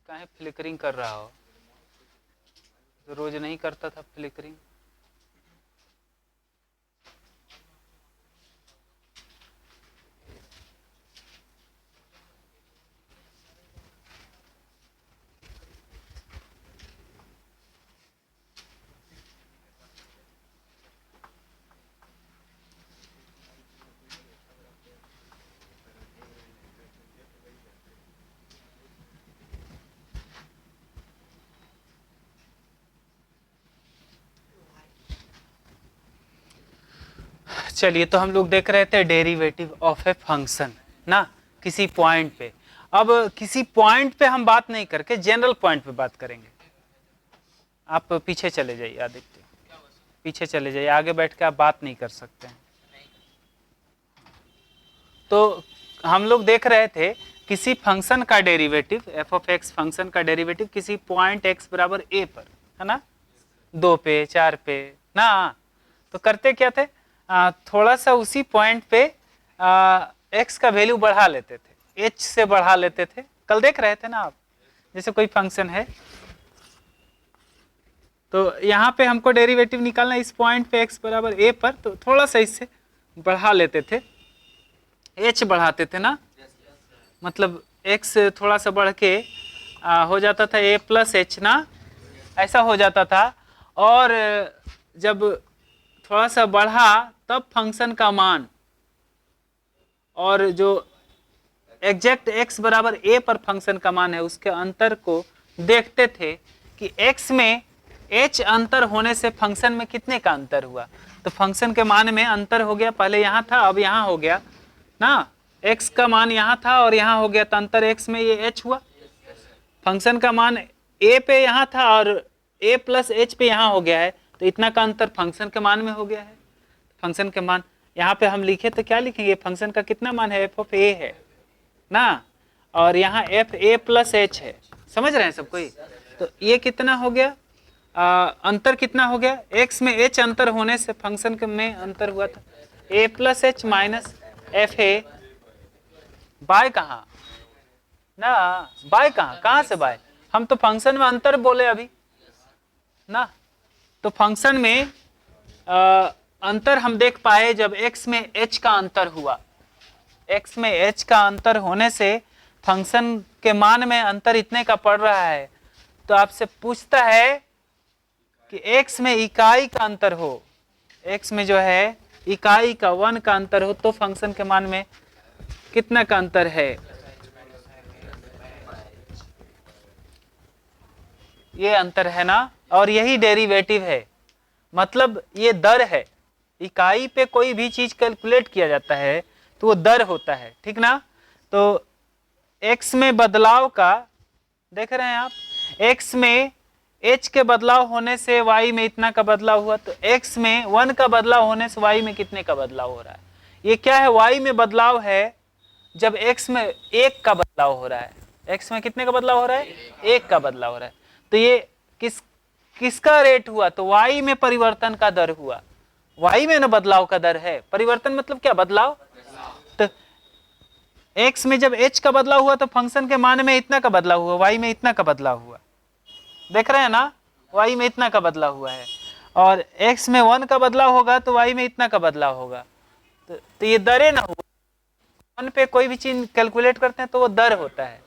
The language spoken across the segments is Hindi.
काहे फ्लिकरिंग कर रहा हो? तो रोज नहीं करता था फ्लिकरिंग। चलिए, तो हम लोग देख रहे थे डेरिवेटिव ऑफ ए फंक्शन ना, किसी पॉइंट पे। अब किसी पॉइंट पे हम बात नहीं करके जनरल पॉइंट पे बात करेंगे। आप पीछे चले जाइए, आदित्य पीछे चले जाइए, आगे बैठ के आप बात नहीं कर सकते हैं। तो हम लोग देख रहे थे किसी फंक्शन का derivative, F of x function का डेरिवेटिव किसी पॉइंट एक्स बराबर ए पर, है ना, 2 पे 4 पे ना। तो करते क्या थे, थोड़ा सा उसी पॉइंट पे एक्स का वैल्यू बढ़ा लेते थे, एच से बढ़ा लेते थे। कल देख रहे थे ना आप, जैसे कोई फंक्शन है तो यहाँ पे हमको डेरिवेटिव निकालना इस पॉइंट पे एक्स बराबर ए पर, तो थोड़ा सा इससे बढ़ा लेते थे, एच बढ़ाते थे ना, मतलब एक्स थोड़ा सा बढ़ के हो जाता था ए प्लस एच ना, ऐसा हो जाता था। और जब थोड़ा सा बढ़ा तब फंक्शन का मान और जो एग्जैक्ट x बराबर a पर फंक्शन का मान है उसके अंतर को देखते थे कि x में h अंतर होने से फंक्शन में कितने का अंतर हुआ। तो फंक्शन के मान में अंतर हो गया, पहले यहाँ था अब यहाँ हो गया ना, x का मान यहाँ था और यहाँ हो गया, तो अंतर x में ये h हुआ। फंक्शन का मान a पे यहाँ था और a प्लस h पे यहाँ हो गया है, तो इतना का अंतर फंक्शन के मान में हो गया है। फंक्शन के मान यहाँ पे हम लिखे तो क्या लिखेंगे, फंक्शन का कितना मान है, एफ ऑफ ए है ना, और यहाँ एफ ए प्लस एच है। समझ रहे हैं सब कोई? तो ये कितना हो गया, अंतर कितना हो गया, x में h अंतर होने से फंक्शन में अंतर हुआ था a plus H minus F A. By कहाँ ना, बाय कहाँ से बाय, हम तो फंक्शन में अंतर बोले अभी ना। तो फंक्शन में अंतर हम देख पाए जब x में h का अंतर हुआ, x में h का अंतर होने से फंक्शन के मान में अंतर इतने का पड़ रहा है। तो आपसे पूछता है कि x में इकाई का अंतर हो, x में जो है इकाई का 1 का अंतर हो तो फंक्शन के मान में कितना का अंतर है। ये अंतर है ना, और यही डेरिवेटिव है, मतलब ये दर है। इकाई पे कोई भी चीज कैलकुलेट किया जाता है तो वो दर होता है, ठीक ना। तो x में बदलाव का देख रहे हैं आप, x में h के बदलाव होने से y में इतना का बदलाव हुआ, तो x में 1 का बदलाव होने से y में कितने का बदलाव हो रहा है। ये क्या है, y में बदलाव है जब x में 1 का बदलाव हो रहा है। x में कितने का बदलाव हो रहा है, 1 का बदलाव हो रहा है। तो ये किसका रेट हुआ, तो y में परिवर्तन का दर हुआ। y में ना बदलाव का दर है, परिवर्तन मतलब क्या, बदलाव। तो x में जब h का बदलाव हुआ तो फंक्शन के मान में इतना का बदलाव हुआ, y में इतना का बदलाव हुआ। देख रहे हैं ना, y में इतना का बदलाव हुआ है, और x में 1 का बदलाव होगा तो y में इतना का बदलाव होगा। तो ये दरें ना हुआ, 1 पे कोई भी चीज कैलकुलेट करते हैं तो वो दर होता है।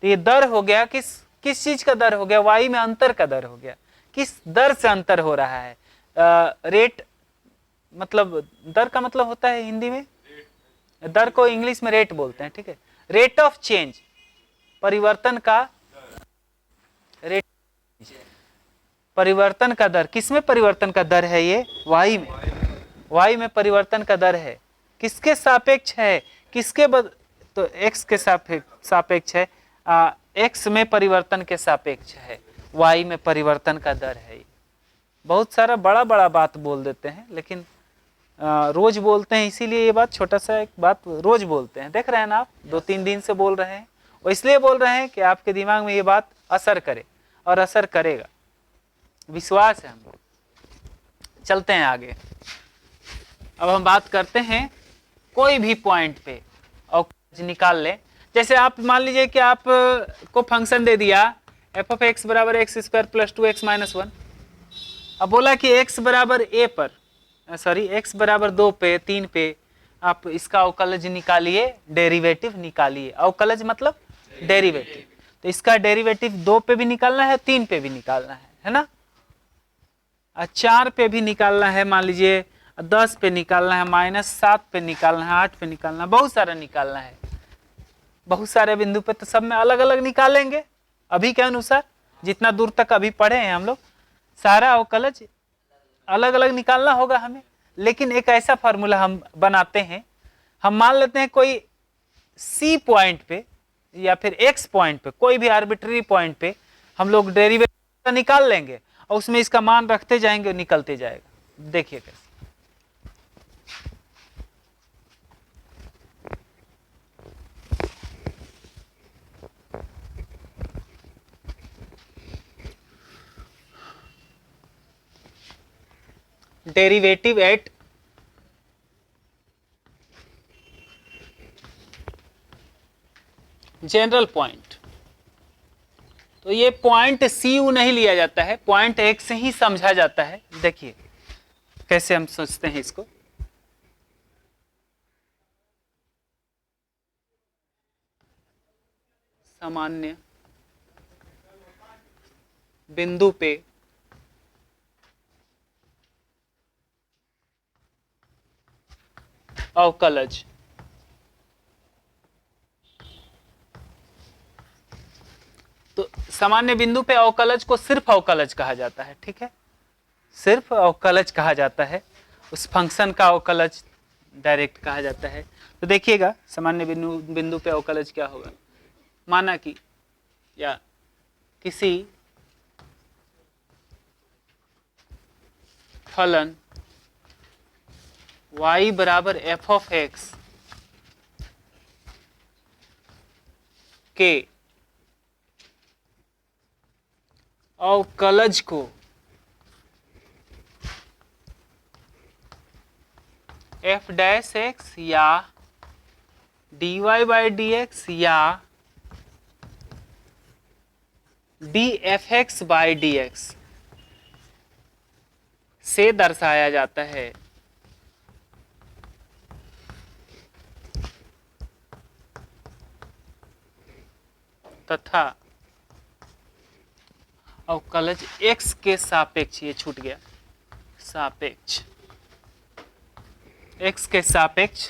तो ये दर हो गया, किस चीज का दर हो गया, y में अंतर का दर हो गया। किस दर से अंतर हो रहा है, रेट, मतलब दर का मतलब होता है हिंदी में, दर को इंग्लिश में रेट बोलते हैं, ठीक है। रेट ऑफ चेंज, परिवर्तन का रेट, परिवर्तन का दर, किसमें परिवर्तन का दर है, ये y में, y में परिवर्तन का दर है। किसके सापेक्ष है, तो x के सापेक्ष है, x में परिवर्तन के सापेक्ष है, y में परिवर्तन का दर है। बहुत सारा बड़ा बड़ा बात बोल देते हैं, लेकिन रोज बोलते हैं, इसीलिए ये बात, छोटा सा एक बात रोज बोलते हैं। देख रहे हैं ना आप, 2-3 दिन से बोल रहे हैं, और इसलिए बोल रहे हैं कि आपके दिमाग में ये बात असर करे, और असर करेगा, विश्वास है हम लोग। चलते हैं आगे। अब हम बात करते हैं कोई भी पॉइंट पे और निकाल लें, जैसे आप मान लीजिए कि आप को फंक्शन दे दिया एफ ऑफ एक्स बराबर x square plus 2x minus 1। अब बोला कि x बराबर a पर, सॉरी x बराबर 2 पे 3 पे आप इसका अवकलज निकालिए, डेरिवेटिव निकालिए। अवकलज मतलब डेरिवेटिव, तो इसका डेरिवेटिव 2 पे भी निकालना है, 3 पे भी निकालना है ना, 4 पे भी निकालना है, मान लीजिए 10 पे निकालना है, -7 पे निकालना है, 8 पे निकालना है, बहुत सारा निकालना है। बहुत सारे बिंदु पे तो सब में अलग अलग निकालेंगे अभी के अनुसार, जितना दूर तक अभी पढ़े हैं हम लोग, सारा अवकलज अलग अलग निकालना होगा हमें। लेकिन एक ऐसा फार्मूला हम बनाते हैं, हम मान लेते हैं कोई सी पॉइंट पे या फिर x पॉइंट पे, कोई भी आर्बिट्री पॉइंट पे हम लोग डेरिवेटिव निकाल लेंगे और उसमें इसका मान रखते जाएंगे, निकलते जाएगा। देखिए कैसे, डेरिवेटिव एट जनरल पॉइंट, तो ये पॉइंट सी यू नहीं लिया जाता है, पॉइंट एक्स ही समझा जाता है। देखिए कैसे हम सोचते हैं इसको, सामान्य बिंदु पे अवकलज, तो सामान्य बिंदु पे अवकलज को सिर्फ अवकलज कहा जाता है, ठीक है, सिर्फ अवकलज कहा जाता है, उस फंक्शन का अवकलज डायरेक्ट कहा जाता है। तो देखिएगा सामान्य बिंदु पे अवकलज क्या होगा, माना कि या किसी फलन y बराबर एफ ऑफ एक्स के अवकलज को एफ डैश एक्स या d Y by D x या d F x by D x से दर्शाया जाता है। तथा अवकलज x के सापेक्ष, ये छूट गया, सापेक्ष x के सापेक्ष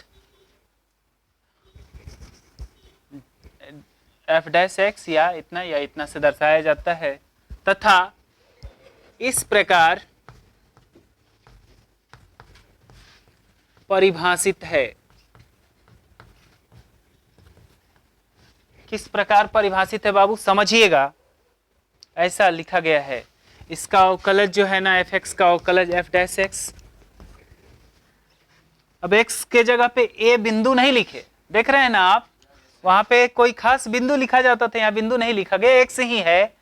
एफ डैश एक्स या इतना से दर्शाया जाता है, तथा इस प्रकार परिभाषित है। किस प्रकार परिभाषित है बाबू, समझिएगा, ऐसा लिखा गया है, इसका अवकलज जो है ना, एफ एक्स का अवकलज एफ डैश एक्स, अब एक्स के जगह पे ए बिंदु नहीं लिखे, देख रहे हैं ना आप, वहां पे कोई खास बिंदु लिखा जाता था, यहाँ बिंदु नहीं लिखा गया, एक्स ही है।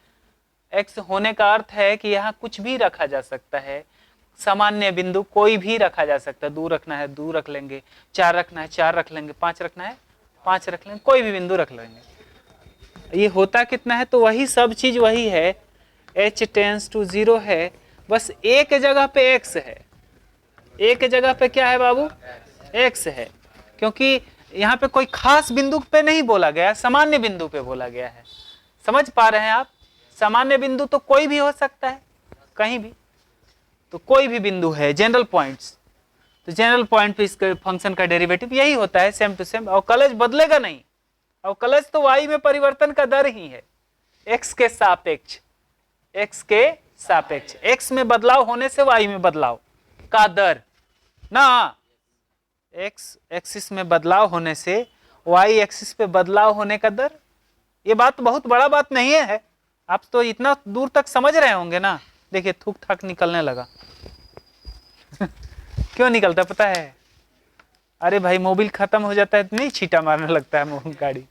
एक्स होने का अर्थ है कि यहाँ कुछ भी रखा जा सकता है, सामान्य बिंदु कोई भी रखा जा सकता है, 2 रखना है 2 रख लेंगे, 4 रखना है 4 रख लेंगे, 5 रखना है 5 रख लेंगे, कोई भी बिंदु रख लेंगे। ये होता कितना है, तो वही सब चीज वही है, h टेंस टू 0 है, बस एक जगह पे x है, एक जगह पे क्या है बाबू, x है, क्योंकि यहाँ पे कोई खास बिंदु पे नहीं बोला गया, सामान्य बिंदु पे बोला गया है। समझ पा रहे हैं आप, सामान्य बिंदु तो कोई भी हो सकता है, कहीं भी, तो कोई भी बिंदु है, जनरल पॉइंट्स, तो जनरल पॉइंट पे इसके फंक्शन का डेरिवेटिव यही होता है, सेम टू सेम, अवकलज बदलेगा नहीं, अवकलज तो y में परिवर्तन का दर ही है, x के सापेक्ष, x के सापेक्ष, x में बदलाव होने से y में बदलाव का दर ना, x एक्सिस में बदलाव होने से y एक्सिस पे बदलाव होने का दर, ये बात बहुत बड़ा बात नहीं है, आप तो इतना दूर तक समझ रहे होंगे ना। देखिए थूक थाक निकलने लगा क्यों निकलता पता है, अरे भाई मोबिल खत्म हो जाता है तो नहीं छींटा मारने लगता है मोबिल गाड़ी।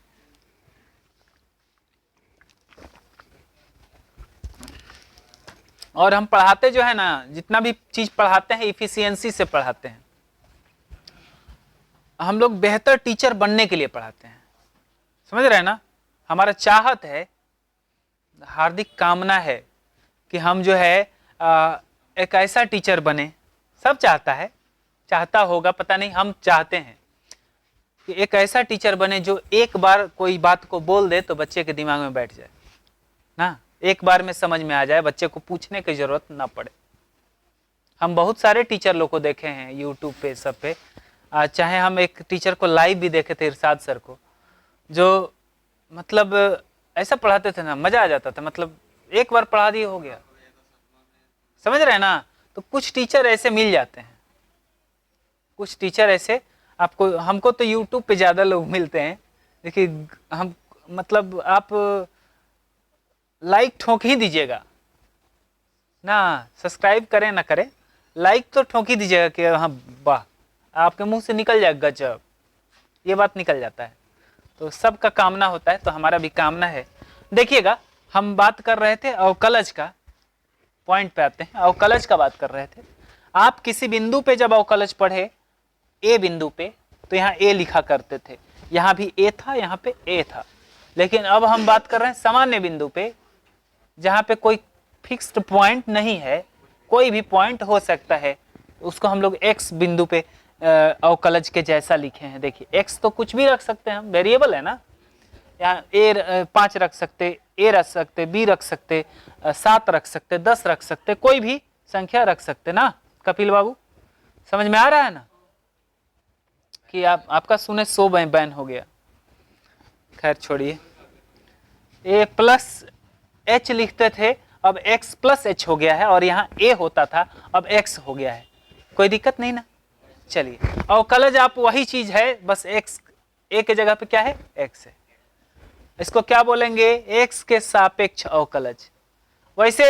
और हम पढ़ाते जो है ना, जितना भी चीज पढ़ाते हैं इफिशियंसी से पढ़ाते हैं, हम लोग बेहतर टीचर बनने के लिए पढ़ाते हैं, समझ रहे हैं ना। हमारा चाहत है, हार्दिक कामना है कि हम जो है एक ऐसा टीचर बने। सब चाहता है, चाहता होगा पता नहीं, हम चाहते हैं कि एक ऐसा टीचर बने जो एक बार कोई बात को बोल दे तो बच्चे के दिमाग में बैठ जाए ना, एक बार में समझ में आ जाए, बच्चे को पूछने की जरूरत ना पड़े। हम बहुत सारे टीचर लोग को देखे हैं यूट्यूब पे, सब पे। चाहे हम एक टीचर को लाइव भी देखे थे, इरशाद सर को, जो मतलब ऐसा पढ़ाते थे ना, मजा आ जाता था। मतलब एक बार पढ़ा दिए हो गया, समझ रहे हैं ना। तो कुछ टीचर ऐसे मिल जाते हैं, कुछ टीचर ऐसे आपको, हमको तो यूट्यूब पे ज्यादा लोग मिलते हैं। देखिए हम मतलब आप लाइक ठोक ही दीजिएगा ना, सब्सक्राइब करें ना करें, लाइक तो ठोक ही दीजिएगा कि हाँ वाह, आपके मुंह से निकल जाएगा गजब, ये बात निकल जाता है। तो सबका कामना होता है, तो हमारा भी कामना है। देखिएगा हम बात कर रहे थे अवकलज का, पॉइंट पे आते हैं। अवकलज का बात कर रहे थे। आप किसी बिंदु पे जब अवकलज पढ़े, ए बिंदु पे, तो यहाँ ए लिखा करते थे, यहाँ भी ए था, यहाँ पे ए था। लेकिन अब हम बात कर रहे हैं सामान्य बिंदु पे, जहाँ पे कोई फिक्स्ड पॉइंट नहीं है, कोई भी पॉइंट हो सकता है। उसको हम लोग एक्स बिंदु पे अवकलज के जैसा लिखे हैं। देखिए एक्स तो कुछ भी रख सकते हैं हम, वेरिएबल है ना। यहाँ ए 5 रख सकते, ए रख सकते, बी रख सकते, 7 रख सकते, 10 रख सकते, कोई भी संख्या रख सकते ना। कपिल बाबू समझ में आ रहा है ना कि आपका सुने 100 बैन हो गया। खैर छोड़िए, ए प्लस एच लिखते थे, अब एक्स प्लस एच हो गया है, और यहाँ ए होता था अब एक्स हो गया है। कोई दिक्कत नहीं ना। चलिए अवकलज आप वही चीज है, बस एक्स ए के जगह पे क्या है, एक्स है। इसको क्या बोलेंगे, एक्स के सापेक्ष अवकलज। वैसे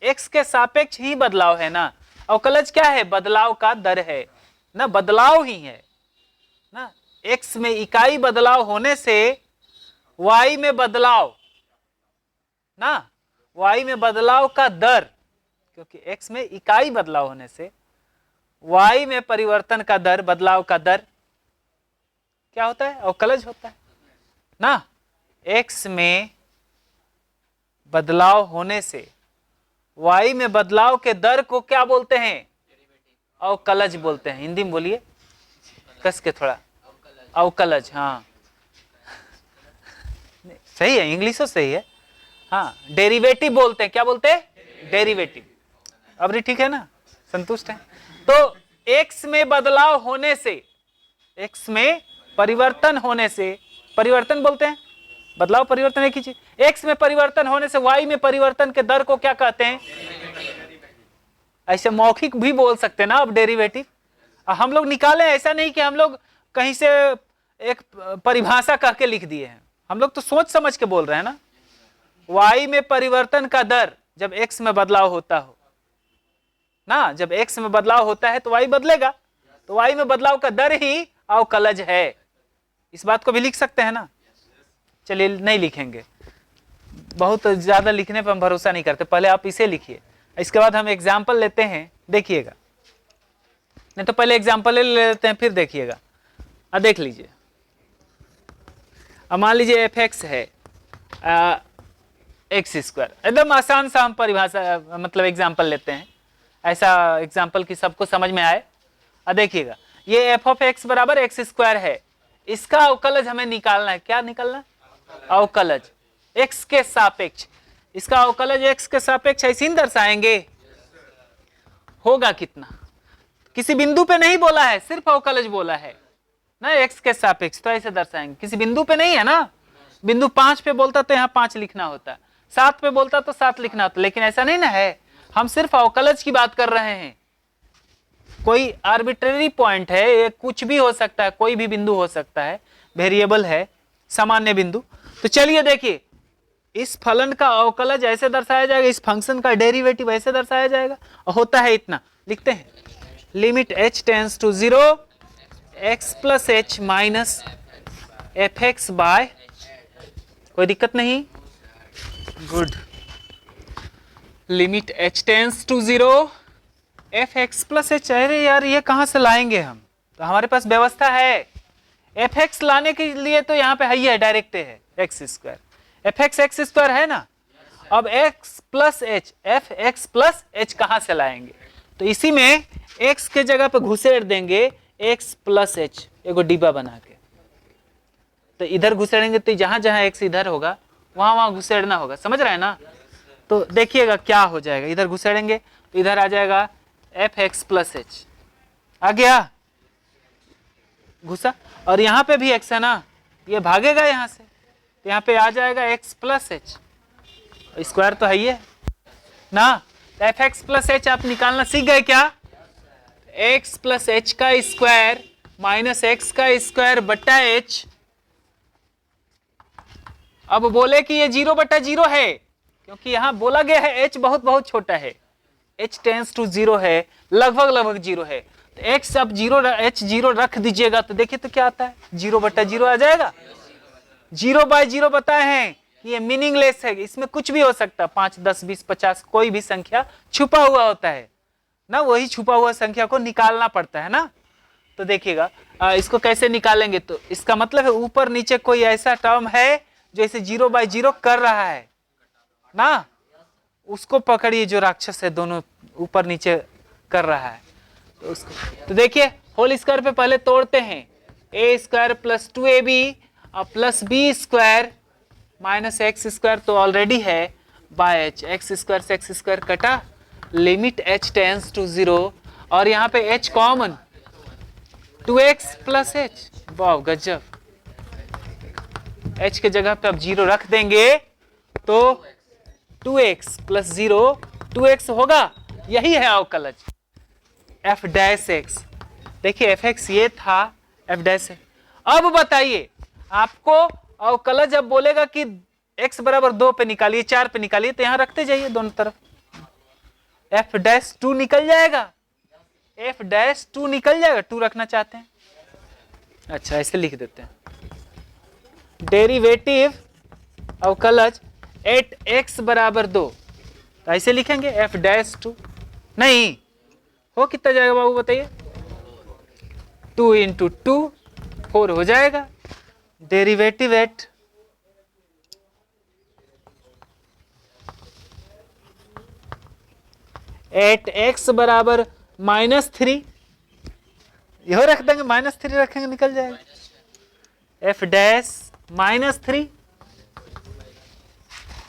एक्स के सापेक्ष ही बदलाव है ना। अवकलज क्या है, बदलाव का दर है ना, बदलाव ही है ना। एक्स में इकाई बदलाव होने से वाई में बदलाव ना, वाई में बदलाव का दर, क्योंकि एक्स में इकाई बदलाव होने से वाई में परिवर्तन का दर, बदलाव का दर क्या होता है, अवकलज होता है ना। एक्स में बदलाव होने से वाई में बदलाव के दर को क्या बोलते हैं, अवकलज बोलते हैं। हिंदी में बोलिए कस के थोड़ा, अवकलज। हाँ सही है, इंग्लिश सही है। हाँ डेरिवेटिव बोलते हैं, क्या बोलते हैं, डेरिवेटिव। अब ठीक है ना, संतुष्ट है। तो एक्स में बदलाव होने से, एक्स में परिवर्तन होने से, परिवर्तन बोलते हैं, बदलाव परिवर्तन एक ही चीज। एक्स में परिवर्तन होने से वाई में परिवर्तन के दर को क्या कहते हैं, ऐसे मौखिक भी बोल सकते हैं ना अब, डेरिवेटिव। हम लोग निकाले, ऐसा नहीं कि हम लोग कहीं से एक परिभाषा कह के लिख दिए हैं, हम लोग तो सोच समझ के बोल रहे हैं ना। वाई में परिवर्तन का दर जब एक्स में बदलाव होता हो ना, जब एक्स में बदलाव होता है तो वाई बदलेगा, तो वाई में बदलाव का दर ही अवकलज है। इस बात को भी लिख सकते हैं ना। चलिए नहीं लिखेंगे, बहुत ज्यादा लिखने पर हम भरोसा नहीं करते, पहले आप इसे लिखिए, इसके बाद हम एग्जाम्पल लेते हैं, देखिएगा। नहीं तो पहले एग्जाम्पल ले लेते हैं फिर देखिएगा। देख लीजिए, अब मान लीजिए एफ एक्स है एक्स स्क्वायर, एकदम आसान सा हम परिभाषा मतलब एग्जाम्पल लेते हैं, ऐसा एग्जाम्पल की सबको समझ में आए। देखिएगा ये एफ ऑफ एक्स बराबर एक्स स्क्वायर है, इसका अवकलज हमें निकालना है। क्या निकालना, अवकलज एक्स के सापेक्ष। इसका अवकलज एक्स के सापेक्ष ऐसे ही दर्शाएंगे, होगा कितना, किसी बिंदु पे नहीं बोला है, सिर्फ अवकलज बोला है ना, एक्स के सापेक्ष, तो ऐसे दर्शाएंगे। किसी बिंदु पे नहीं है ना, बिंदु 5 पे बोलता तो यहाँ 5 लिखना होता, 7 पे बोलता तो 7 लिखना होता, लेकिन ऐसा नहीं ना है। हम सिर्फ अवकलज की बात कर रहे हैं। कोई आर्बिट्रेरी पॉइंट है, ये कुछ भी हो सकता है, कोई भी बिंदु हो सकता है, वेरिएबल है, सामान्य बिंदु। तो चलिए देखिए, इस फलन का अवकलज ऐसे दर्शाया जाएगा, इस फंक्शन का डेरिवेटिव ऐसे दर्शाया जाएगा, और होता है इतना। लिखते हैं, limit h tends to 0 x plus H minus F X by, कोई दिक्कत नहीं, good. Limit h tends to 0 F X plus H. अरे यार ये कहां से लाएंगे हम, तो हमारे पास व्यवस्था है, एफ एक्स लाने के लिए तो यहाँ पे है डायरेक्ट है x square, F x square है ना। अब x plus H, F X plus H कहाँ से लाएंगे, तो इसी में x के जगह पे घुसेड़ देंगे x प्लस एच, एगो डिब्बा बना के। तो इधर घुसेड़ेंगे तो जहां जहां x इधर होगा वहां वहां घुसेड़ना होगा, समझ रहे हैं ना। तो देखिएगा क्या हो जाएगा, इधर घुसेड़ेंगे तो इधर आ जाएगा एफ एक्स प्लस एच, आ गया घुसा, और यहाँ पे भी x है ना, ये भागेगा यहाँ से, तो यहाँ पे आ जाएगा x प्लस एच, स्क्वायर तो है ही है ना। एफ एक्स प्लस एच आप निकालना सीख गए क्या, x प्लस एच का स्क्वायर माइनस एक्स का स्क्वायर बट्टा एच। अब बोले कि ये 0/0 है, क्योंकि यहां बोला गया है h बहुत बहुत छोटा है, h टेंस टू 0 है, लगभग लगभग 0 है। तो x अब 0 रख दीजिएगा तो देखिए तो क्या आता है, 0/0 आ जाएगा। 0/0 बताए हैं ये मीनिंगलेस है, इसमें कुछ भी हो सकता है, 5 10 20 50 कोई भी संख्या छुपा हुआ होता है ना, वही छुपा हुआ संख्या को निकालना पड़ता है ना। तो देखिएगा इसको कैसे निकालेंगे, तो इसका मतलब है ऊपर नीचे कोई ऐसा टर्म है जो इसे 0/0 कर रहा है ना, उसको पकड़िए, जो राक्षस है दोनों ऊपर नीचे कर रहा है तो उसको। तो देखिए होल स्क्वायर पे पहले तोड़ते हैं, a square plus 2ab plus B square minus X square तो ऑलरेडी है बाय एच, एक्स स्क्वायर से एक्स स्क्वायर कटा, लिमिट h टेंस टू 0, और यहाँ पे h common 2x plus H, वाह गजब। h के जगह पे अब 0 रख देंगे तो 2x प्लस 0 2x होगा, यही है अवकलज f डैश x। देखिए f x ये था, f डैश। अब बताइए आपको अवकलज अब बोलेगा कि x बराबर 2 पे निकालिए, 4 पे निकालिए, तो यहां रखते जाइए दोनों तरफ, f डैश 2 निकल जाएगा, f डैश 2 निकल जाएगा, 2 रखना चाहते हैं, अच्छा ऐसे लिख देते हैं। डेरिवेटिव अवकलज एट x बराबर 2, तो ऐसे लिखेंगे f डैश 2, नहीं हो कितना जाएगा बाबू बताइए, 2 इंटू 2 4 हो जाएगा। डेरिवेटिव एट x बराबर -3, यह रख देंगे, -3 रखेंगे निकल जाएगा, f डैश -3,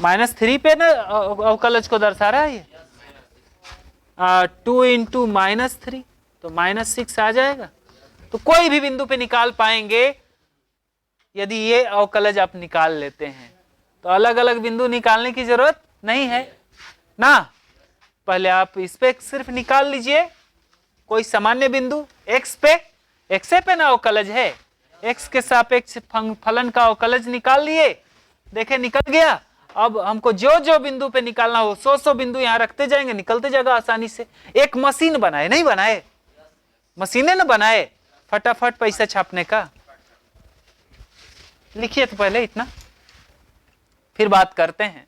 -3 पे ना अवकलज को दर्शा रहा है ये, 2 इंटू -3 तो -6 आ जाएगा। तो कोई भी बिंदु पे निकाल पाएंगे यदि ये अवकलज आप निकाल लेते हैं, तो अलग अलग बिंदु निकालने की जरूरत नहीं है ना। पहले आप इस पे सिर्फ निकाल लीजिए कोई सामान्य बिंदु x पे, x पे ना अवकलज है, x के सापेक्ष फलन का अवकलज निकाल लिए, देखे निकल गया। अब हमको जो जो बिंदु पे निकालना हो 100 बिंदु यहाँ रखते जाएंगे, निकलते जाएगा आसानी से। एक मशीन बनाए, नहीं बनाए, मशीनें ना बनाए फटाफट पैसा छापने का। लिखिए तो पहले इतना, फिर बात करते हैं।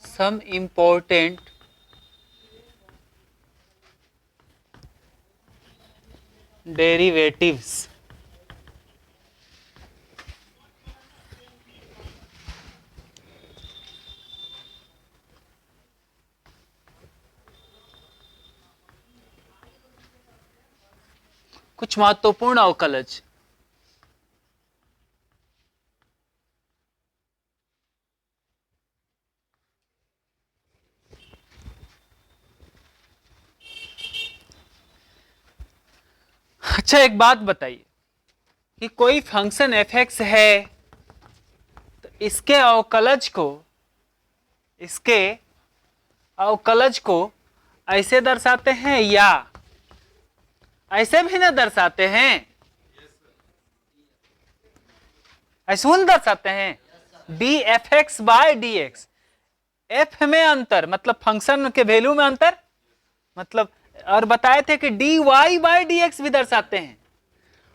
Some important derivatives कुछ महत्वपूर्ण अवकलज अच्छा एक बात बताइए कि कोई फंक्शन एफ एक्स है तो इसके अवकलज को ऐसे दर्शाते हैं या ऐसे भी ना दर्शाते हैं, ऐसे नहीं दर्शाते हैं। D F X by D X, F में अंतर मतलब फंक्शन के वैल्यू में अंतर, मतलब और बताए थे कि D Y by D X भी दर्शाते हैं,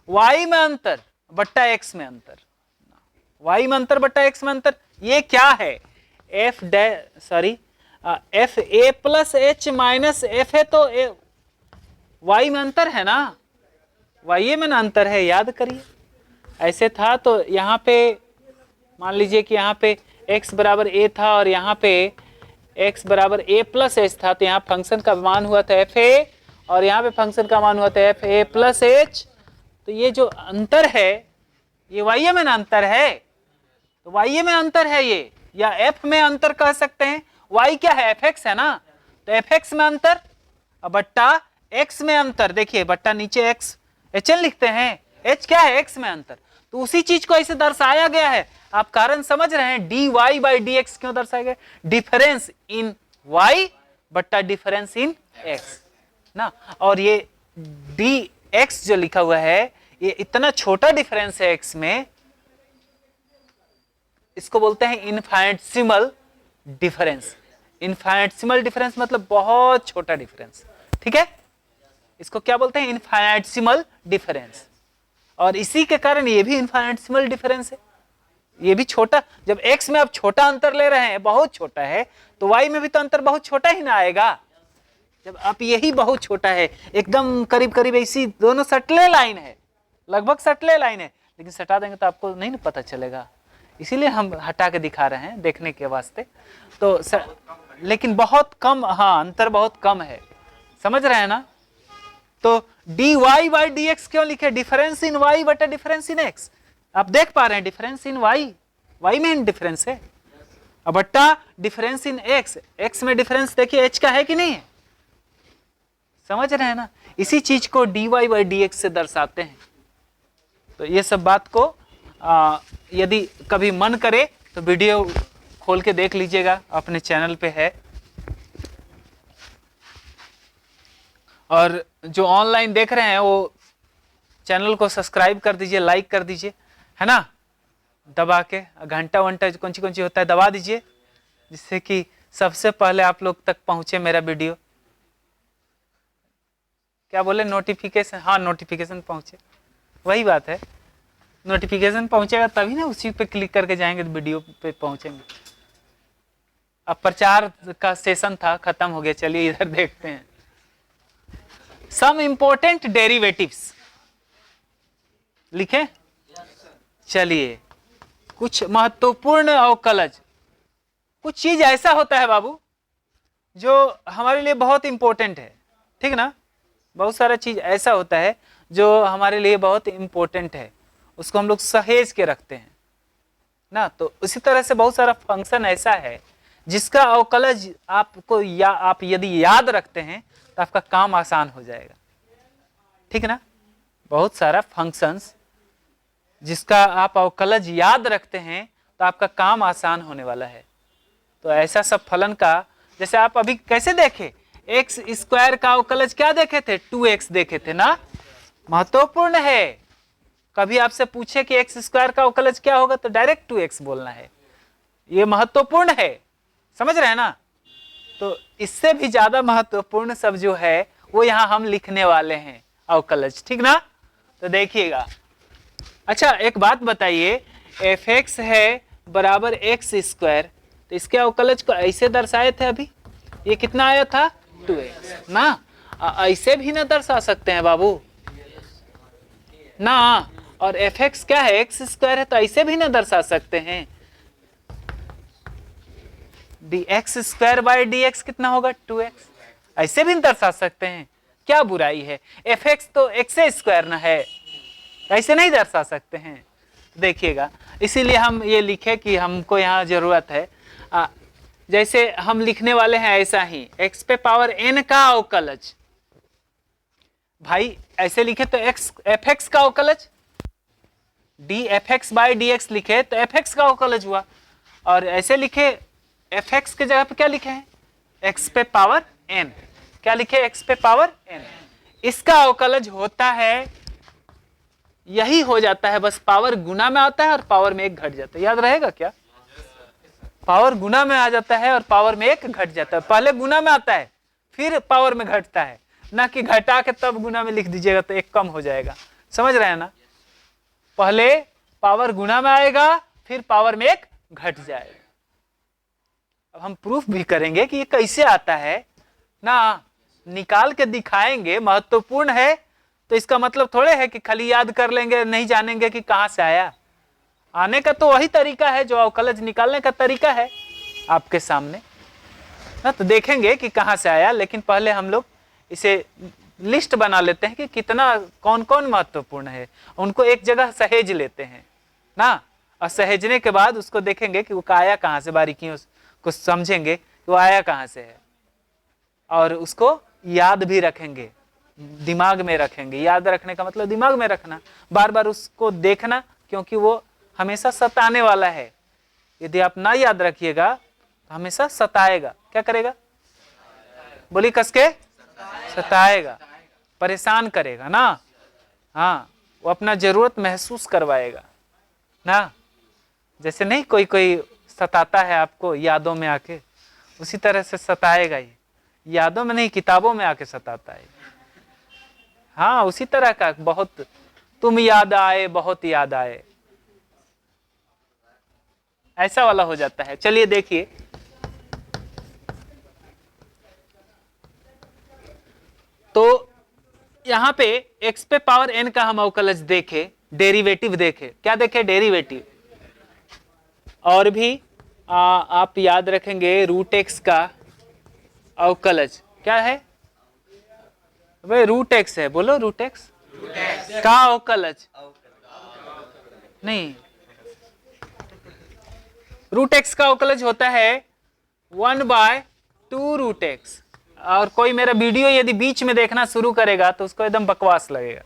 वाई में अंतर बट्टा एक्स में अंतर, वाई में अंतर बट्टा एक्स में अंतर। ये क्या है? F A plus H minus F है तो वाई में अंतर है ना, वाई में ना अंतर है, याद करिए। ऐसे था तो यहाँ पे मान लीजिए कि यहाँ पे x बराबर a था और यहाँ पे x बराबर a प्लस एच था, तो यहाँ फंक्शन का मान हुआ था एफ ए और यहाँ पे फंक्शन का मान हुआ था एफ ए प्लस एच। तो ये जो अंतर है ये वाई में ना अंतर है, तो वाई में अंतर है ये, या एफ में अंतर कह सकते हैं। वाई क्या है? एफ एक्स है ना, तो एफ एक्स में अंतर बट्टा एक्स में अंतर। देखिए बट्टा नीचे एक्स एच एन लिखते हैं, एच क्या है? एक्स में अंतर। तो उसी चीज को ऐसे दर्शाया गया है। आप कारण समझ रहे हैं, D Y by D X क्यों दर्शाया गया? डिफरेंस इन वाई बट्टा डिफरेंस इन एक्स ना। और ये डी एक्स जो लिखा हुआ है ये इतना छोटा डिफरेंस है एक्स में, इसको बोलते हैं इनफाइनिटेसिमल डिफरेंस। इनफाइनिटेसिमल डिफरेंस मतलब बहुत छोटा डिफरेंस, ठीक है, इसको क्या बोलते हैं? इनफाइनिटेसिमल डिफरेंस। और इसी के कारण ये भी इनफाइनिटेसिमल डिफरेंस है, ये भी छोटा। जब x में आप छोटा अंतर ले रहे हैं, बहुत छोटा है, तो y में भी तो अंतर बहुत छोटा ही ना आएगा। जब आप यही बहुत छोटा है, एकदम करीब करीब ऐसी दोनों सटले लाइन है, लगभग सटले लाइन है, लेकिन सटा देंगे तो आपको नहीं ना पता चलेगा, इसीलिए हम हटा के दिखा रहे हैं देखने के वास्ते। तो लेकिन बहुत कम, हाँ अंतर बहुत कम है, समझ रहे हैं ना। तो D Y by D X क्यों लिखे? डिफरेंस इन वाई बटा डिफरेंस इन एक्स। आप देख पा रहे हैं डिफरेंस इन वाई, वाई में डिफरेंस है, अब बट्टा डिफरेंस इन एक्स, एक्स में डिफरेंस देखिए एच का है कि नहीं है, समझ रहे हैं ना। इसी चीज को D Y by D x से दर्शाते हैं। तो ये सब बात को यदि कभी मन करे तो वीडियो खोल के देख लीजिएगा, अपने चैनल पे है। और जो ऑनलाइन देख रहे हैं वो चैनल को सब्सक्राइब कर दीजिए, लाइक कर दीजिए, है ना, दबा के घंटा वंटा कौन सी होता है दबा दीजिए, जिससे कि सबसे पहले आप लोग तक पहुंचे मेरा वीडियो। क्या बोले? नोटिफिकेशन, हाँ नोटिफिकेशन पहुंचे, वही बात है, नोटिफिकेशन पहुंचेगा तभी ना, उसी पे क्लिक करके जाएंगे तो वीडियो पे पहुंचेंगे। अब प्रचार का सेशन था, खत्म हो गया, चलिए इधर देखते हैं। सम इंपॉर्टेंट डेरिवेटिव्स लिखे, चलिए कुछ महत्वपूर्ण अवकलज। कुछ चीज ऐसा होता है बाबू जो हमारे लिए बहुत इंपॉर्टेंट है, ठीक ना। बहुत सारा चीज ऐसा होता है जो हमारे लिए बहुत इंपॉर्टेंट है, उसको हम लोग सहेज के रखते हैं ना। तो उसी तरह से बहुत सारा फंक्शन ऐसा है जिसका अवकलज आपको आप यदि याद रखते हैं तो आपका काम आसान हो जाएगा, ठीक ना। बहुत सारा फंक्शंस जिसका आप अवकलज याद रखते हैं तो आपका काम आसान होने वाला है। तो ऐसा सब फलन का, जैसे आप अभी कैसे देखे, एक्स स्क्वायर का अवकलज क्या देखे थे? 2x देखे थे ना, महत्वपूर्ण है। कभी आपसे पूछे कि एक्स स्क्वायर का अवकलज क्या होगा तो डायरेक्ट 2x बोलना है, ये महत्वपूर्ण है, समझ रहे हैं ना। तो इससे भी ज्यादा महत्वपूर्ण सब जो है वो यहाँ हम लिखने वाले हैं अवकलज, ठीक ना। तो देखिएगा, अच्छा एक बात बताइए, एफ एक्स है बराबर एक्स स्क्वायर, तो इसके अवकलज को ऐसे दर्शाए थे अभी, ये कितना आया था? 2x ना। ऐसे भी ना दर्शा सकते हैं बाबू ना। और एफ एक्स क्या है? एक्स स्क्वायर है, तो ऐसे भी ना दर्शा सकते हैं। D x square by D x कितना होगा? 2x। ऐसे भी दर्शा सकते हैं, क्या बुराई है? एफ एक्स तो एक्स स्क्वायर ना है, ऐसे नहीं दर्शा सकते हैं। देखिएगा, इसीलिए हम ये लिखे कि हमको यहाँ जरूरत है, जैसे हम लिखने वाले हैं ऐसा ही, x पे पावर n का अवकलज भाई ऐसे लिखे तो एक्स एफ एक्स का अवकलज, D F x by D x लिखे तो एफ एक्स का अवकलज हुआ, और ऐसे लिखे एफ एक्स के जगह पे क्या लिखे हैं, एक्स पे पावर एन, क्या लिखे एक्स पे पावर एन, इसका अवकलज होता है, यही हो जाता है, बस पावर गुना में आता है और पावर में एक घट जाता है, याद रहेगा क्या, पावर गुना में आ जाता है और पावर में एक घट जाता है, पहले गुना में आता है फिर पावर में घटता है, ना कि घटा के तब गुना में लिख दीजिएगा तो एक कम हो जाएगा, समझ रहे हैं ना, पहले पावर गुना में आएगा फिर पावर में एक घट जाएगा। अब हम प्रूफ भी करेंगे कि ये कैसे आता है ना, निकाल के दिखाएंगे, महत्वपूर्ण है, तो इसका मतलब थोड़े है कि खाली याद कर लेंगे, नहीं जानेंगे कि कहां से आया, आने का तो वही तरीका है जो अवकलज निकालने का तरीका है आपके सामने ना, तो देखेंगे कि कहां से आया, लेकिन पहले हम लोग इसे लिस्ट बना लेते हैं कि कितना कौन कौन महत्वपूर्ण है, उनको एक जगह सहेज लेते हैं ना, और सहेजने के बाद उसको देखेंगे कि वो आया कहां से, बारीकियों को समझेंगे कि वो आया कहां से है, और उसको याद भी रखेंगे, दिमाग में रखेंगे, याद रखने का मतलब दिमाग में रखना, बार बार उसको देखना, क्योंकि वो हमेशा सताने वाला है, यदि आप ना याद रखिएगा तो हमेशा सताएगा, क्या करेगा, बोली कसके, सताएगा, परेशान करेगा ना, हाँ वो अपना जरूरत महसूस करवाएगा ना, जैसे नहीं कोई कोई सताता है आपको यादों में आके, उसी तरह से सताएगा ही, यादों में नहीं किताबों में आके सताता है, हाँ उसी तरह का, बहुत तुम याद आए, बहुत याद आए, ऐसा वाला हो जाता है। चलिए देखिए, तो यहां पे x पे पावर n का हम अवकलज देखे, डेरिवेटिव देखे, क्या देखे, डेरिवेटिव, और भी आप याद रखेंगे रूट एक्स का अवकलज क्या है, वे रूट एक्स है, बोलो रूट एक्स का अवकलज नहीं, रूट एक्स का अवकलज होता है 1/2 रूट एक्स, और कोई मेरा वीडियो यदि बीच में देखना शुरू करेगा तो उसको एकदम बकवास लगेगा,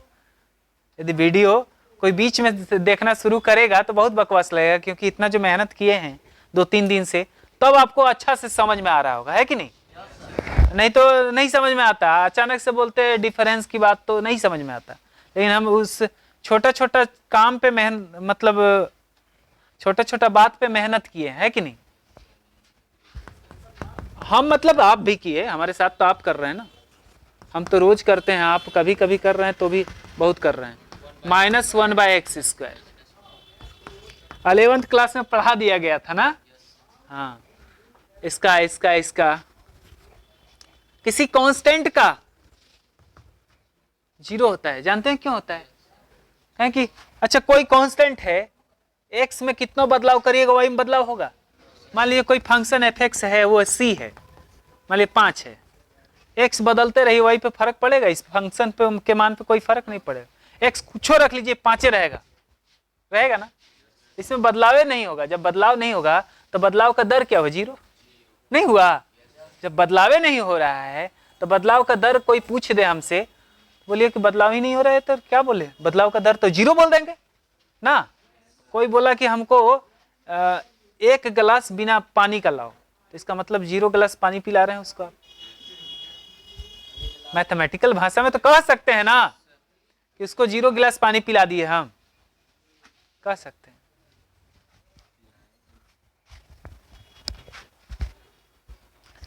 यदि वीडियो कोई बीच में देखना शुरू करेगा तो बहुत बकवास लगेगा, क्योंकि इतना जो मेहनत किए हैं 2-3 दिन से, तब आपको अच्छा से समझ में आ रहा होगा, है कि नहीं, नहीं तो नहीं समझ में आता, अचानक से बोलते डिफरेंस की बात तो नहीं समझ में आता, लेकिन हम उस छोटा छोटा काम पे मतलब छोटा छोटा बात पे मेहनत किए, है कि नहीं, हम मतलब आप भी किए, हमारे साथ तो आप कर रहे हैं ना, हम तो रोज करते हैं, आप कभी कभी कर रहे हैं तो भी बहुत कर रहे हैं, -1/x², 11th क्लास में पढ़ा दिया गया था ना, हाँ इसका इसका इसका किसी कांस्टेंट का 0 होता है, जानते हैं क्यों होता है, कहें कि अच्छा कोई कांस्टेंट है, x में कितना बदलाव करिएगा y में बदलाव होगा, मान लीजिए कोई फंक्शन एफ एक्स है, वो c है, मान लीजिए 5 है, x बदलते रही y पे फर्क पड़ेगा, इस फंक्शन पे के मान पे कोई फर्क नहीं पड़ेगा, x कुछ रख लीजिए 5 रहेगा, रहेगा ना, इसमें बदलाव नहीं होगा, जब बदलाव नहीं होगा तो बदलाव का दर क्या हो, 0 नहीं हुआ, जब बदलाव नहीं हो रहा है तो बदलाव का दर कोई पूछ दे हमसे, बोलिए कि बदलाव ही नहीं हो रहा है, तो क्या बोले, बदलाव का दर तो 0 बोल देंगे ना, कोई बोला कि हमको 1 गिलास बिना पानी का लाओ, तो इसका मतलब 0 गिलास पानी पिला रहे हैं उसको आप, मैथमेटिकल भाषा में तो कह सकते हैं ना कि उसको 0 गिलास पानी पिला दिए, हम कह सकते हैं।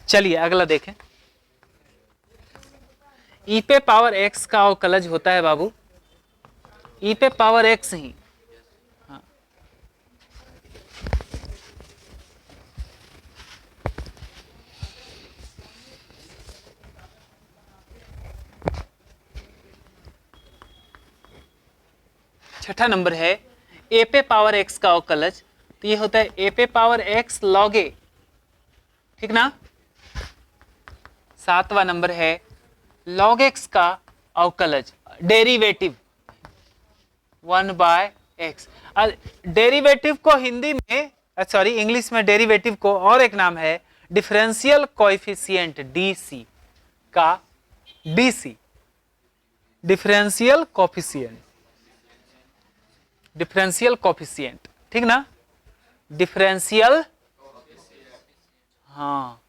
चलिए अगला देखें, ई पे पावर एक्स का अवकलज होता है बाबू, ई पे पावर एक्स ही, हाँ छठा नंबर है ए पे पावर एक्स का अवकलज, तो ये होता है ए पे पावर एक्स लॉग ए, ठीक ना। 7वां नंबर है log x का अवकलज, डेरिवेटिव 1/x। डेरिवेटिव को हिंदी में, सॉरी इंग्लिश में डेरिवेटिव को और एक नाम है डिफरेंशियल कोएफिशिएंट, डीसी का, DC differential coefficient, differential coefficient, ठीक ना, डिफरेंशियल, हाँ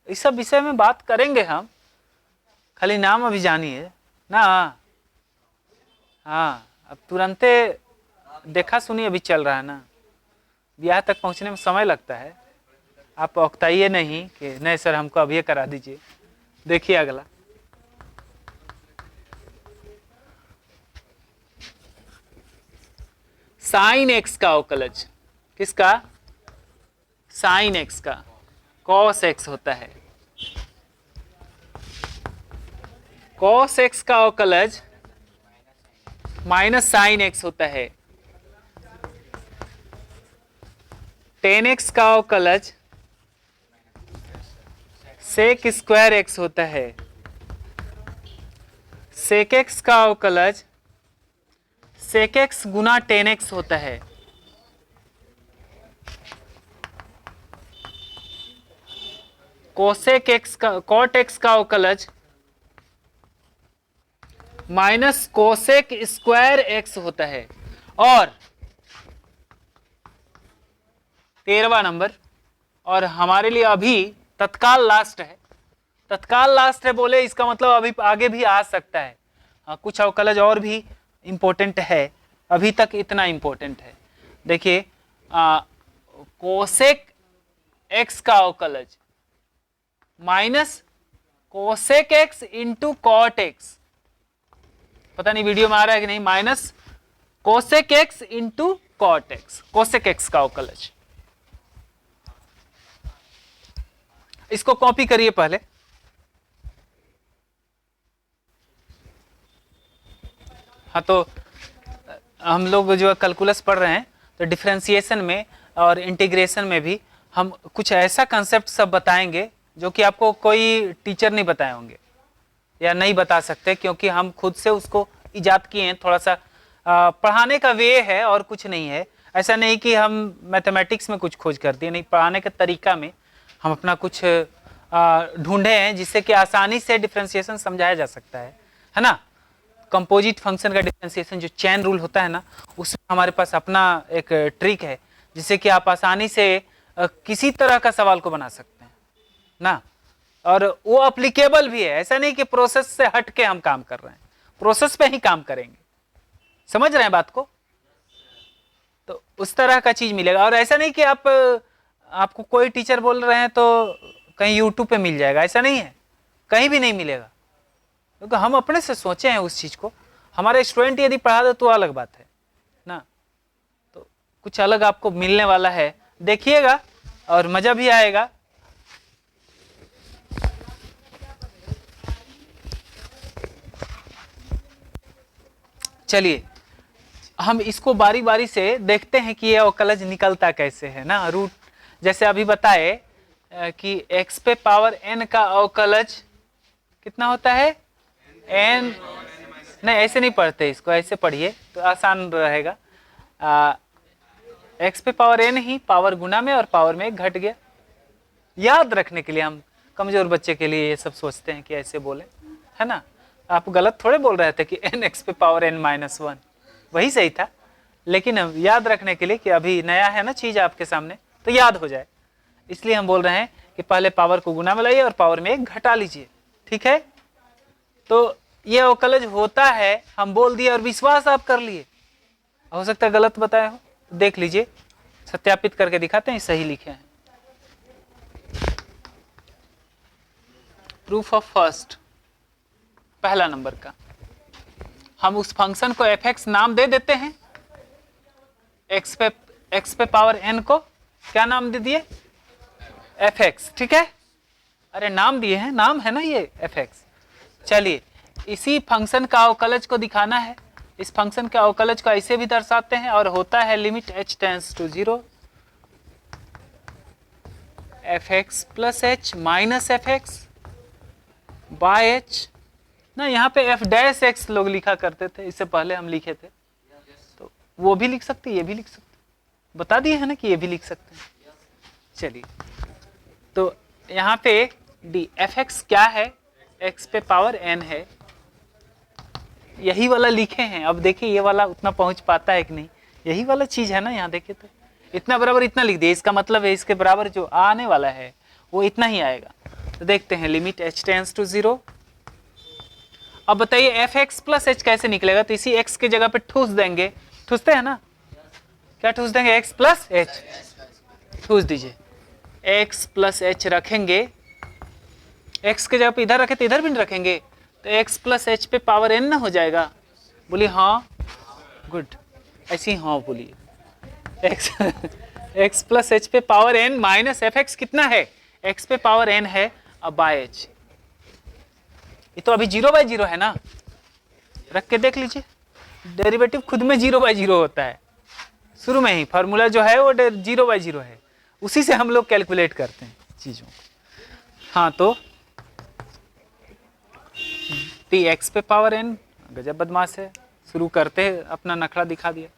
इस सब विषय में बात करेंगे हम, खाली नाम अभी जानिए ना। हाँ अब तुरंते देखा सुनी अभी चल रहा है ना, ब्याह तक पहुंचने में समय लगता है। आप औकताइए नहीं कि नहीं सर हमको अभी करा दीजिए। देखिए अगला, साइन एक्स का अवकलज, किसका, साइन एक्स का, कॉस एक्स होता है, कॉस एक्स का अवकलज माइनस साइन एक्स होता है, टेन एक्स का अवकलज सेक स्क्वायर एक्स होता है, सेक एक्स का अवकलज सेक एक्स गुना टेन एक्स होता है, कोसेक एक्स का, कॉट एक्स का अवकलज माइनस कोसेक स्क्वायर एक्स होता है। और 13वां नंबर, और हमारे लिए अभी तत्काल लास्ट है, तत्काल लास्ट है बोले इसका मतलब अभी आगे भी आ सकता है। हाँ कुछ अवकलज और भी इंपॉर्टेंट है, अभी तक इतना इंपॉर्टेंट है। देखिए कोसेक एक्स का अवकलज minus cosec X into cot X, पता नहीं वीडियो में आ रहा है कि नहीं, minus cosec X into cot X, cosec X का अवकलज। इसको कॉपी करिए पहले, हाँ तो हम लोग जो कैलकुलस पढ़ रहे हैं तो डिफरेंशिएशन में और इंटीग्रेशन में भी हम कुछ ऐसा कंसेप्ट सब बताएंगे जो कि आपको कोई टीचर नहीं बताए होंगे या नहीं बता सकते, क्योंकि हम खुद से उसको इजाद किए हैं। थोड़ा सा पढ़ाने का वे है और कुछ नहीं है, ऐसा नहीं कि हम मैथमेटिक्स में कुछ खोज कर दिए, नहीं, पढ़ाने के तरीका में हम अपना कुछ ढूंढे हैं जिससे कि आसानी से डिफरेंशिएशन समझाया जा सकता है ना। कंपोजिट फंक्शन का डिफरेंशिएशन जो चेन रूल होता है ना, उसमें हमारे पास अपना एक ट्रिक है जिससे कि आप आसानी से किसी तरह का सवाल को बना सकते हैं ना, और वो अप्लीकेबल भी है। ऐसा नहीं कि प्रोसेस से हट के हम काम कर रहे हैं, प्रोसेस पे ही काम करेंगे, समझ रहे हैं बात को, तो उस तरह का चीज मिलेगा। और ऐसा नहीं कि आपको कोई टीचर बोल रहे हैं तो कहीं यूट्यूब पे मिल जाएगा, ऐसा नहीं है, कहीं भी नहीं मिलेगा, क्योंकि हम अपने से सोचे हैं उस चीज को। हमारे स्टूडेंट यदि पढ़ा दो तो अलग बात है ना, तो कुछ अलग आपको मिलने वाला है, देखिएगा और मजा भी आएगा। चलिए हम इसको बारी बारी से देखते हैं कि ये अवकलज निकलता कैसे है ना। रूट जैसे अभी बताए कि x पे पावर n का अवकलज कितना होता है, n, नहीं ऐसे नहीं पढ़ते, इसको ऐसे पढ़िए तो आसान रहेगा। x पे पावर n ही पावर गुना में और पावर में एक घट गया। याद रखने के लिए हम कमजोर बच्चे के लिए ये सब सोचते हैं कि ऐसे बोले, है ना। आप गलत थोड़े बोल रहे थे कि n x पे पावर n माइनस 1, वही सही था, लेकिन याद रखने के लिए कि अभी नया है ना चीज आपके सामने, तो याद हो जाए, इसलिए हम बोल रहे हैं कि पहले पावर को गुना में लाइए और पावर में एक घटा लीजिए, ठीक है। तो ये अवकलज होता है, हम बोल दिए और विश्वास आप कर लिए, हो सकता है गलत बताया हो, तो देख लीजिए, सत्यापित करके दिखाते हैं सही लिखे हैं। प्रूफ ऑफ फर्स्ट, पहला नंबर का, हम उस फंक्शन को fx नाम दे देते हैं, x पे पावर n को क्या नाम दे दिए, fx, ठीक है। अरे नाम दिए हैं, नाम है ना ये fx। चलिए इसी फंक्शन का अवकलज को दिखाना है, इस फंक्शन के अवकलज को ऐसे भी दर्शाते हैं और होता है limit h tends to 0 fx plus h minus fx by h ना। यहाँ पे f डैश x लोग लिखा करते थे, इससे पहले हम लिखे थे, तो वो भी लिख सकते, ये भी लिख सकते, बता दिए है ना कि ये भी लिख सकते हैं। चलिए तो यहाँ पे डी fx क्या है, x पे पावर n है, यही वाला लिखे हैं। अब देखिए ये वाला उतना पहुंच पाता है कि नहीं, यही वाला चीज है ना। यहाँ देखिए तो इतना बराबर इतना लिख दिए, इसका मतलब है इसके बराबर जो आने वाला है वो इतना ही आएगा। तो देखते हैं लिमिट h टेंस टू 0। अब बताइए एफ एक्स प्लस एच कैसे निकलेगा? तो इसी x के जगह पे ठूस देंगे, ठूसते हैं ना, क्या ठूस देंगे? x प्लस एच ठूस दीजिए, x प्लस एच रखेंगे, x के जगह पे इधर रखे तो इधर भी नहीं रखेंगे, तो x प्लस एच पे पावर n ना हो जाएगा। बोलिए हाँ, गुड, ऐसे ही हाँ बोलिए। x प्लस एच पे power n minus F x कितना है? x पे पावर n है अब बाय h। ये तो अभी 0/0 है ना, रख के देख लीजिए, डेरिवेटिव खुद में 0/0 होता है। शुरू में ही फार्मूला जो है वो 0/0 है, उसी से हम लोग कैलकुलेट करते हैं चीजों को। हाँ तो x पे पावर n, गजब बदमाश है। शुरू करते हैं, अपना नखरा दिखा दिया।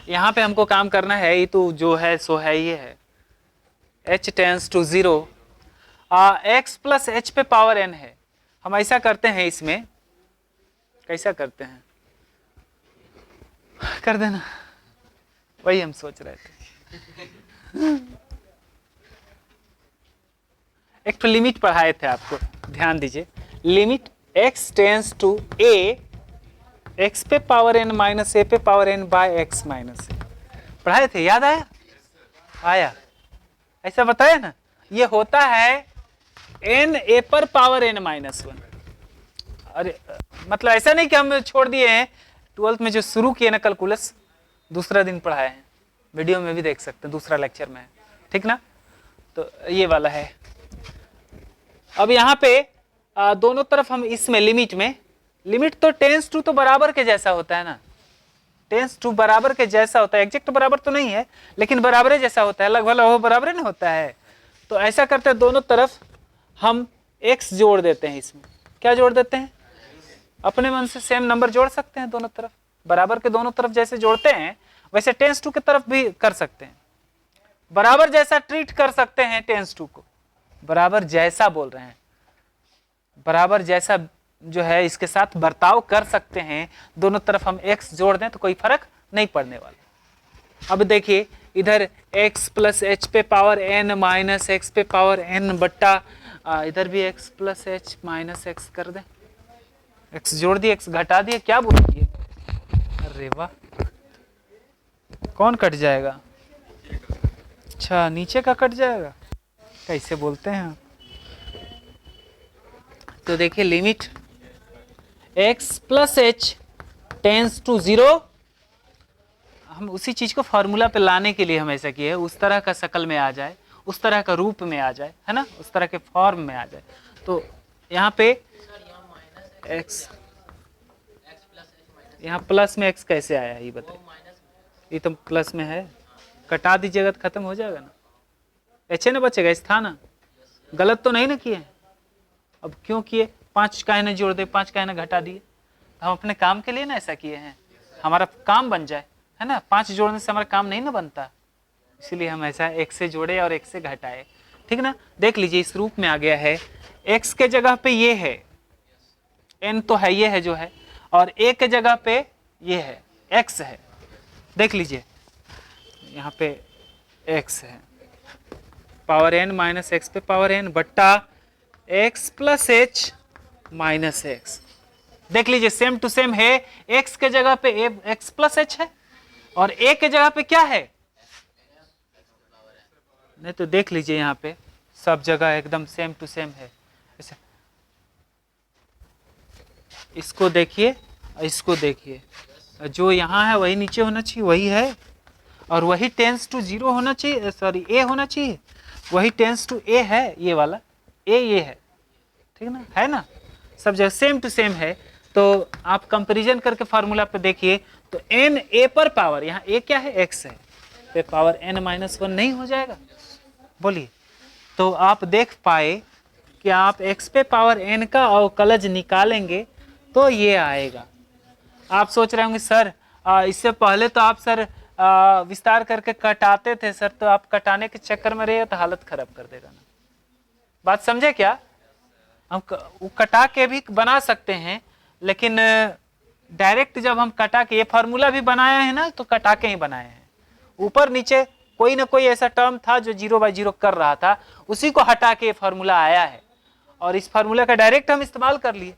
यहाँ पे हमको काम करना है, ये तो जो है सो है, ये है h tends to 0, x plus H पे पावर n है। हम ऐसा करते हैं, इसमें कैसा करते हैं, कर देना, वही हम सोच रहे थे। एक तो लिमिट पढ़ाए थे आपको, ध्यान दीजिए, limit x tends to a, x पे पावर n माइनस a पे power n by x minus a पढ़ाए थे, याद आया? आया, ऐसा बताया ना। ये होता है n a पर पावर n माइनस 1। अरे मतलब ऐसा नहीं कि हम छोड़ दिए हैं, 12th में जो शुरू किए ना कैलकुलस, दूसरा दिन पढ़ाए हैं, वीडियो में भी देख सकते हैं, दूसरा लेक्चर में है, ठीक ना। तो ये वाला है। अब यहाँ पे दोनों तरफ हम इसमें लिमिट में, लिमिट तो टेंस टू तो बराबर के जैसा होता है ना, टेंस टू बराबर के जैसा होता है, एग्जैक्ट तो बराबर तो नहीं है लेकिन बराबर जैसा होता है, लगभग लगभग बराबर नहीं होता है। तो ऐसा करते हैं, दोनों तरफ हम x जोड़ देते हैं। इसमें क्या जोड़ देते हैं? अपने मन से सेम नंबर जोड़ सकते हैं दोनों तरफ, बराबर के दोनों तरफ जैसे जोड़ते हैं वैसे टेंस टू की तरफ भी कर सकते हैं, बराबर जैसा ट्रीट कर सकते हैं टेंस टू को, बराबर जैसा बोल रहे हैं, बराबर जैसा जो है इसके साथ बर्ताव कर सकते हैं। दोनों तरफ हम x जोड़ दें तो कोई फर्क नहीं पड़ने वाला। अब देखिए इधर x प्लस एच पे पावर n माइनस एक्स पे पावर n बट्टा इधर भी x plus H minus x कर दें, x जोड़ दिए x घटा दिए, क्या बोल दिए? अरे वाह, कौन कट जाएगा? अच्छा नीचे का कट जाएगा, कैसे बोलते हैं आप? तो देखिए limit x plus H tends to 0, हम उसी चीज को फॉर्मूला पे लाने के लिए हम ऐसा किए, उस तरह का शक्ल में आ जाए, उस तरह का रूप में आ जाए, है ना, उस तरह के फॉर्म में आ जाए। तो यहाँ पे x, यहाँ प्लस में x कैसे आया ये बताइए? ये तो प्लस में है, कटा दीजिएगा तो खत्म हो जाएगा ना, एच ना बचेगा, इस था ना, गलत तो नहीं ना किए? अब क्यों किए? 5 का ना जोड़ दे, 5 का ना घटा दिए, हम अपने काम के लिए ना ऐसा किए हैं, हमारा काम बन जाए, है ना। 5 जोड़ने से हमारा काम नहीं ना बनता, इसीलिए हम ऐसा x से जोड़े और x से घटाए, ठीक ना। देख लीजिए इस रूप में आ गया है, x के जगह पे ये है, n तो है, ये है जो है, और a के जगह पे ये है, x है। देख लीजिए यहाँ पे x है, पावर n माइनस एक्स पे पावर n बट्टा x plus H minus x. देख लीजिए सेम टू सेम है, x के जगह पे x प्लस एच है और a के जगह पे क्या है? नहीं तो देख लीजिए यहाँ पे सब जगह एकदम सेम टू सेम है। ऐसे इसको देखिए, इसको देखिए, जो यहाँ है वही नीचे होना चाहिए, वही है, और वही टेंस टू 0 होना चाहिए, सॉरी a होना चाहिए, वही टेंस टू a है, ये वाला a ये है, ठीक ना, है ना, सब जगह सेम टू सेम है। तो आप कंपैरिजन करके फार्मूला पे देखिए, तो n a पर पावर, यहाँ a क्या है? x है, पे पावर n माइनस 1 नहीं हो जाएगा? बोलिए। तो आप देख पाए कि आप x पे पावर n का अवकलज निकालेंगे तो ये आएगा। आप सोच रहे होंगे सर इससे पहले तो आप सर विस्तार करके कटाते थे सर, तो आप कटाने के चक्कर में रहे तो हालत खराब कर देगा ना। बात समझे क्या? हम वो कटा के भी बना सकते हैं, लेकिन डायरेक्ट जब हम कटा के, ये फार्मूला भी बनाया है ना, तो कटा के ही बनाए हैं। ऊपर नीचे कोई ना कोई ऐसा टर्म था जो 0/0 कर रहा था, उसी को हटा के फार्मूला आया है, और इस फार्मूला का डायरेक्ट हम इस्तेमाल कर लिए।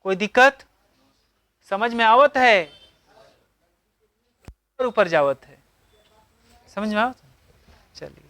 कोई दिक्कत समझ में आवत है? ऊपर जावत है, समझ में आवत? चलिए।